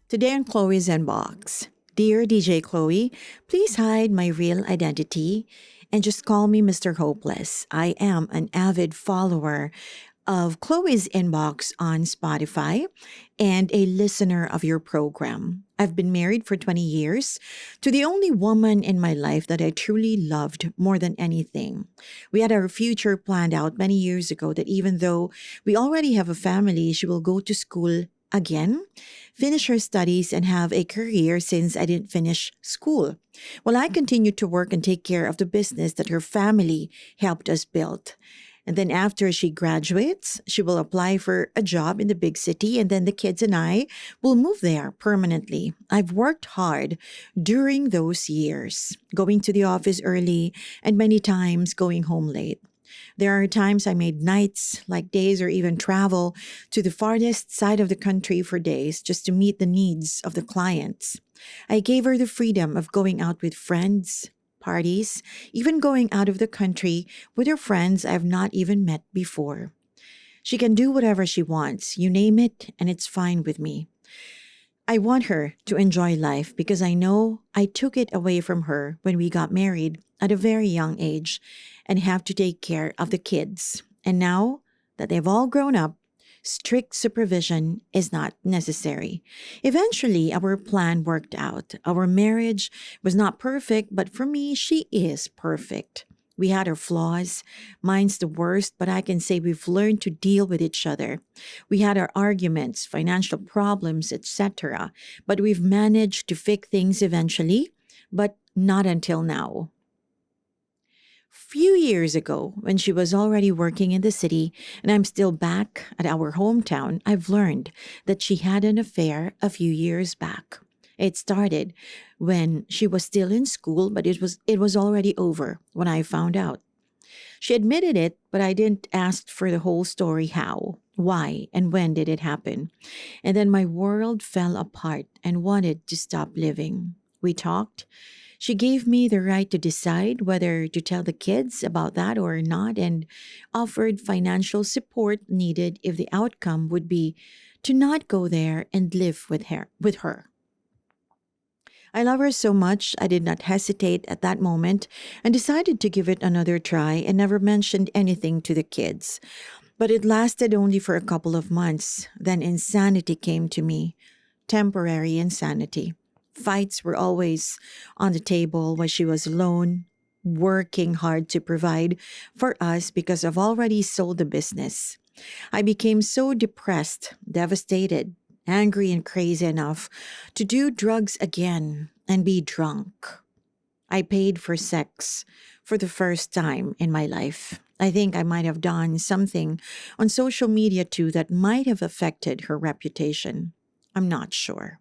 Today on Chloe's Inbox. Dear DJ Chloe, please hide my real identity and just call me Mr. Hopeless. I am an avid follower of Chloe's Inbox on Spotify and a listener of your program. I've been married for 20 years to the only woman in my life that I truly loved more than anything. We had our future planned out many years ago that even though we already have a family, she will go to school again, finish her studies, and have a career since I didn't finish school. While I continued to work and take care of the business that her family helped us build. And then after she graduates, she will apply for a job in the big city, and then the kids and I will move there permanently. I've worked hard during those years, going to the office early and many times going home late. There are times I made nights, like days, or even travel to the farthest side of the country for days just to meet the needs of the clients. I gave her the freedom of going out with friends, parties, even going out of the country with her friends I've not even met before. She can do whatever she wants, you name it, and it's fine with me. I want her to enjoy life because I know I took it away from her when we got married at a very young age and have to take care of the kids. And now that they've all grown up, strict supervision is not necessary. Eventually, our plan worked out. Our marriage was not perfect, but for me, she is perfect. We had our flaws. Mine's the worst, but I can say we've learned to deal with each other. We had our arguments, financial problems, etc. But we've managed to fix things eventually, but not until now. Few years ago, when she was already working in the city and I'm still back at our hometown, I've learned that she had an affair a few years back. It started when she was still in school, but it was already over when I found out. She admitted it, but I didn't ask for the whole story how, why, and when did it happen. And then my world fell apart and wanted to stop living. We talked. She gave me the right to decide whether to tell the kids about that or not and offered financial support needed if the outcome would be to not go there and live with her. I love her so much I did not hesitate at that moment and decided to give it another try and never mentioned anything to the kids. But it lasted only for a couple of months. Then insanity came to me. Temporary insanity. Fights were always on the table when she was alone, working hard to provide for us because I've already sold the business. I became so depressed, devastated, angry, and crazy enough to do drugs again and be drunk. I paid for sex for the first time in my life. I think I might have done something on social media too that might have affected her reputation. I'm not sure.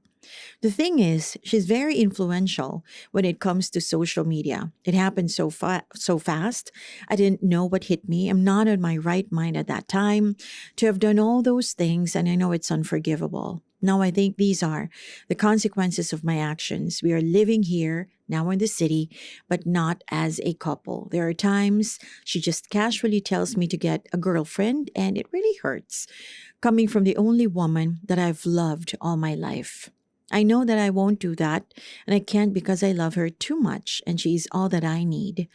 The thing is, she's very influential when it comes to social media. It happened so fast. I didn't know what hit me. I'm not in my right mind at that time to have done all those things, and I know it's unforgivable. Now I think these are the consequences of my actions. We are living here now in the city, but not as a couple. There are times she just casually tells me to get a girlfriend, and it really hurts, coming from the only woman that I've loved all my life. I know that I won't do that, and I can't because I love her too much and she's all that I need.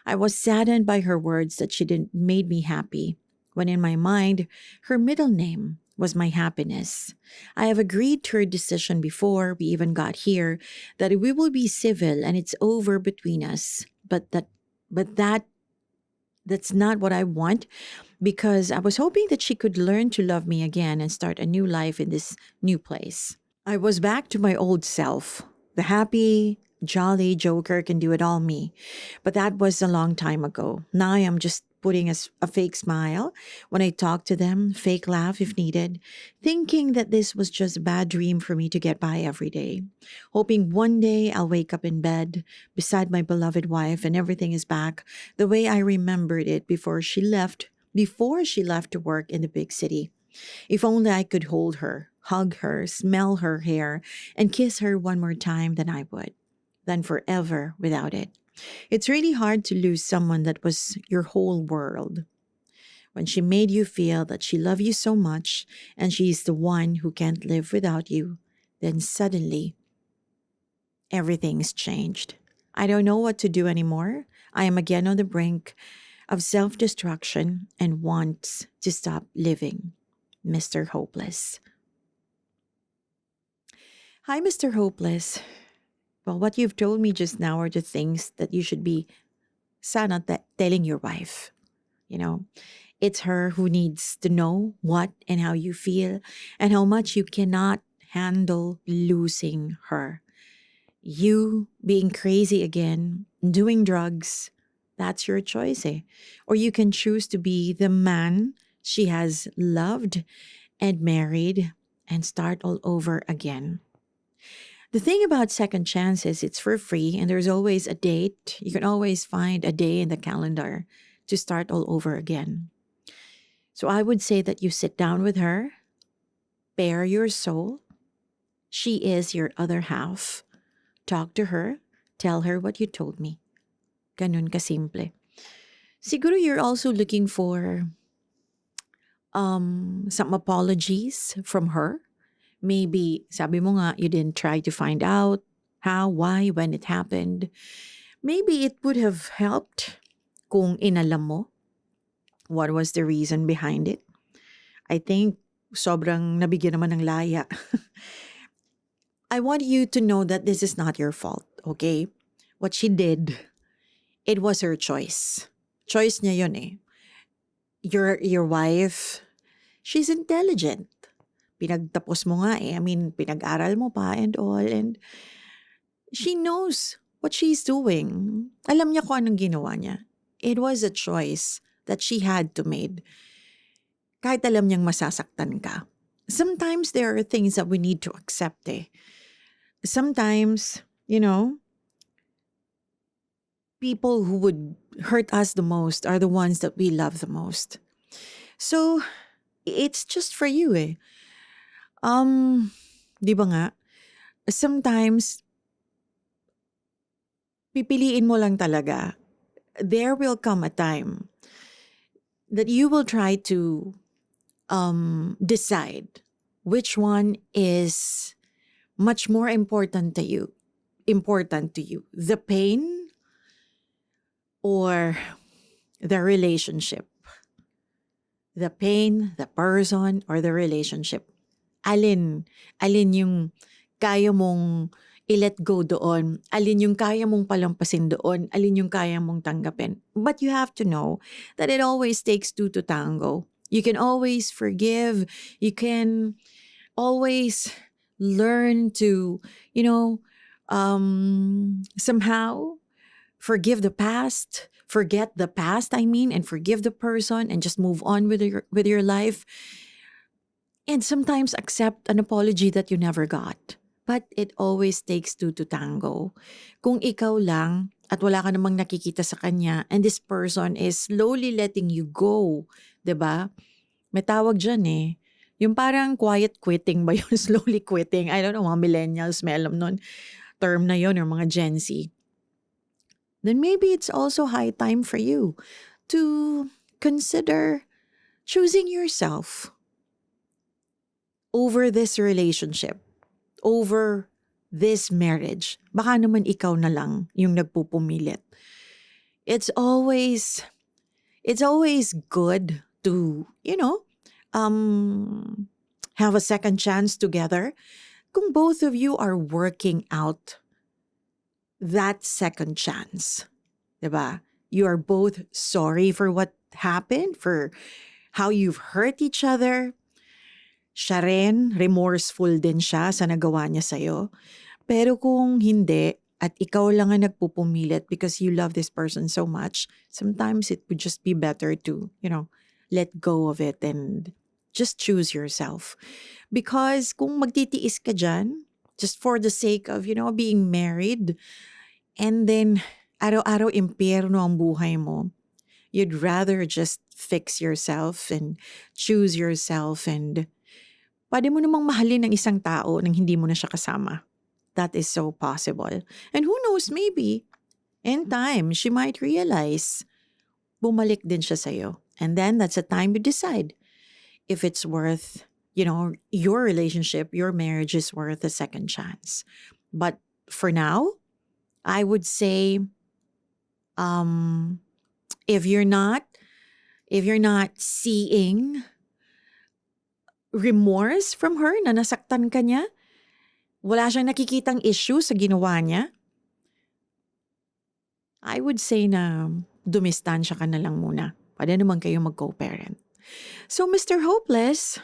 I was saddened by her words that she didn't made me happy, when in my mind, her middle name was my happiness. I have agreed to her decision before we even got here that we will be civil and it's over between us. But that's not what I want because I was hoping that she could learn to love me again and start a new life in this new place. I was back to my old self, the happy, jolly joker can do it all me. But that was a long time ago. Now I am just putting a fake smile when I talk to them, fake laugh if needed, thinking that this was just a bad dream for me to get by every day. Hoping one day I'll wake up in bed beside my beloved wife and everything is back the way I remembered it before she left to work in the big city. If only I could hold her, hug her, smell her hair, and kiss her one more time, then I would. Then forever without it. It's really hard to lose someone that was your whole world. When she made you feel that she loved you so much and she's the one who can't live without you, then suddenly everything's changed. I don't know what to do anymore. I am again on the brink of self destruction and wants to stop living. Mr. Hopeless. Hi, Mr. Hopeless. Well, what you've told me just now are the things that you should be sana telling your wife. You know, it's her who needs to know what and how you feel and how much you cannot handle losing her. You being crazy again, doing drugs, that's your choice, eh? Or you can choose to be the man she has loved and married and start all over again. The thing about second chances, it's for free and there's always a date. You can always find a day in the calendar to start all over again. So I would say that you sit down with her, bare your soul. She is your other half. Talk to her, tell her what you told me. Ganun kasimple. Siguro you're also looking for some apologies from her. Maybe, sabi mo nga, you didn't try to find out how, why, when it happened. Maybe it would have helped kung inalam mo what was the reason behind it. I think sobrang nabigyan naman ng laya. I want you to know that this is not your fault, okay? What she did, it was her choice. Choice niya yun eh. Your wife, she's intelligent. Pinagtapos mo nga eh. I mean, pinag-aral mo pa and all. And she knows what she's doing. Alam niya kung anong ginawa niya. It was a choice that she had to make. Kahit alam niyang masasaktan ka. Sometimes there are things that we need to accept eh. Sometimes, people who would hurt us the most are the ones that we love the most. So, it's just for you eh. Di ba nga? Sometimes, pipiliin mo lang talaga. There will come a time that you will try to decide which one is much more important to you. The pain or the relationship. The pain, the person, or the relationship. Alin yung kaya mong i-let go doon, alin yung kaya mong palampasin doon, alin yung kaya mong tanggapin. But you have to know that it always takes two to tango. You can always forgive. You can always learn to, somehow forgive the past, forget the past, and forgive the person and just move on with your life. And sometimes accept an apology that you never got. But it always takes two to tango. Kung ikaw lang at wala ka namang nakikita sa kanya and this person is slowly letting you go, 'di ba? May tawag dyan eh. Yung parang quiet quitting ba yun? Slowly quitting. I don't know, mga millennials may alam nun. Term na yun or mga Gen Z. Then maybe it's also high time for you to consider choosing yourself over this relationship, over this marriage. Baka naman ikaw na lang yung nagpupumilit. It's always good to, have a second chance together kung both of you are working out that second chance. Diba? You are both sorry for what happened, for how you've hurt each other. Siya rin, remorseful din siya sa nagawa niya sa'yo. Pero kung hindi, at ikaw lang ang nagpupumilit because you love this person so much, sometimes it would just be better to, let go of it and just choose yourself. Because kung magtitiis ka dyan, just for the sake of, being married, and then araw-araw impyerno ang buhay mo, you'd rather just fix yourself and choose yourself and pwede mo namang mahalin ng isang tao nang hindi mo na siya kasama. That is so possible. And who knows, maybe, in time, she might realize, bumalik din siya sa'yo. And then, that's a time to decide if it's worth your relationship, your marriage is worth a second chance. But for now, I would say, um, if you're not seeing remorse from her na nasaktan ka niya, wala siyang nakikitang issue sa ginawa niya, I would say na dumistansya ka na lang muna. Pwede naman kayo mag-co-parent. So, Mr. Hopeless,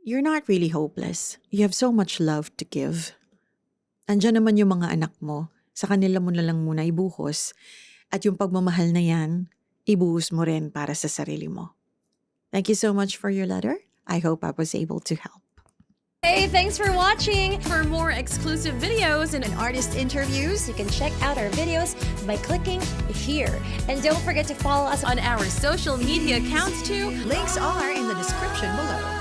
you're not really hopeless. You have so much love to give. Andiyan naman yung mga anak mo. Sa kanila mo na lang muna ibuhos. At yung pagmamahal na yan, ibuhos mo rin para sa sarili mo. Thank you so much for your letter. I hope I was able to help. Hey, thanks for watching. For more exclusive videos and artist interviews, you can check out our videos by clicking here. And don't forget to follow us on our social media accounts too. Links are in the description below.